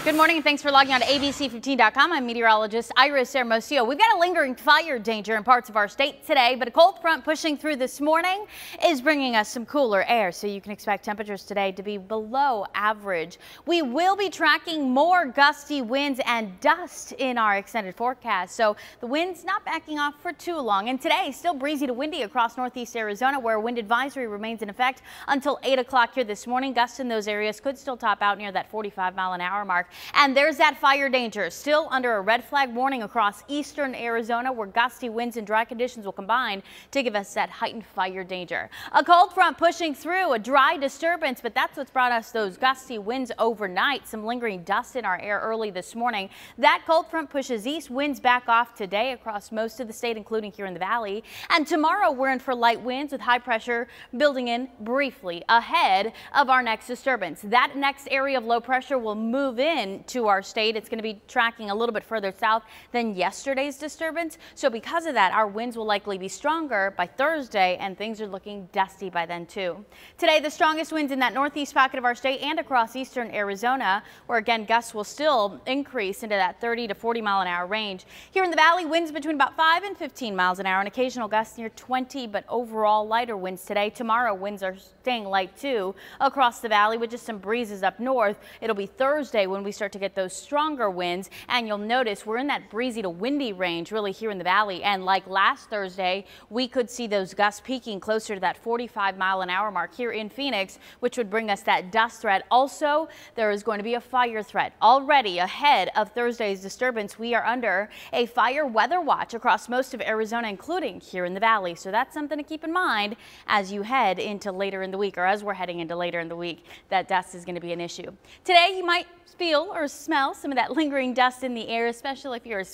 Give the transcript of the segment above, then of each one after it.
Good morning and thanks for logging on to ABC15.com. I'm meteorologist Iris Hermosillo. We've got a lingering fire danger in parts of our state today, but a cold front pushing through this morning is bringing us some cooler air, so you can expect temperatures today to be below average. We will be tracking more gusty winds and dust in our extended forecast, so the wind's not backing off for too long. And today, still breezy to windy across northeast Arizona, where a wind advisory remains in effect until 8 o'clock here this morning. Gusts in those areas could still top out near that 45-mile-an-hour mark. And there's that fire danger still under a red flag warning across eastern Arizona, where gusty winds and dry conditions will combine to give us that heightened fire danger. A cold front pushing through, a dry disturbance, but that's what's brought us those gusty winds overnight. Some lingering dust in our air early this morning. That cold front pushes east, winds back off today across most of the state, including here in the valley. And tomorrow we're in for light winds with high pressure building in briefly ahead of our next disturbance. That next area of low pressure will move in to our state. It's going to be tracking a little bit further south than yesterday's disturbance. So because of that, our winds will likely be stronger by Thursday, and things are looking dusty by then too. Today, the strongest winds in that northeast pocket of our state and across eastern Arizona, where again gusts will still increase into that 30 to 40 mile an hour range. Here in the valley, winds between about 5 and 15 miles an hour, and occasional gusts near 20, but overall lighter winds today. Tomorrow, winds are staying light too across the valley with just some breezes up north. It'll be Thursday when we start to get those stronger winds, and you'll notice we're in that breezy to windy range really here in the valley. And like last Thursday, we could see those gusts peaking closer to that 45-mile-an-hour mark here in Phoenix, which would bring us that dust threat. Also, there is going to be a fire threat already ahead of Thursday's disturbance. We are under a fire weather watch across most of Arizona, including here in the valley. So that's something to keep in mind as you head into later in the week, or as we're heading into later in the week. That dust is going to be an issue. Today, you might feel or smell some of that lingering dust in the air, especially if you're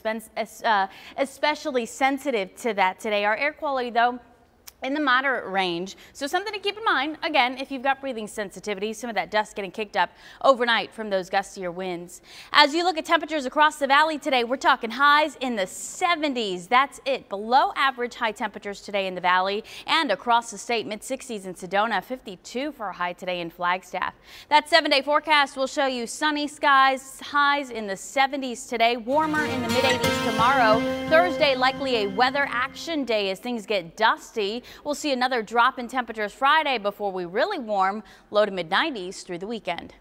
especially sensitive to that today. Our air quality, though, in the moderate range, so something to keep in mind. Again, if you've got breathing sensitivity, some of that dust getting kicked up overnight from those gustier winds. As you look at temperatures across the valley today, we're talking highs in the 70s. That's it. Below average high temperatures today in the valley and across the state. Mid 60s in Sedona, 52 for a high today in Flagstaff. That 7-day forecast will show you sunny skies, highs in the 70s today, warmer in the mid 80s tomorrow. Thursday, likely a weather action day as things get dusty. We'll see another drop in temperatures Friday before we really warm, low to mid 90s through the weekend.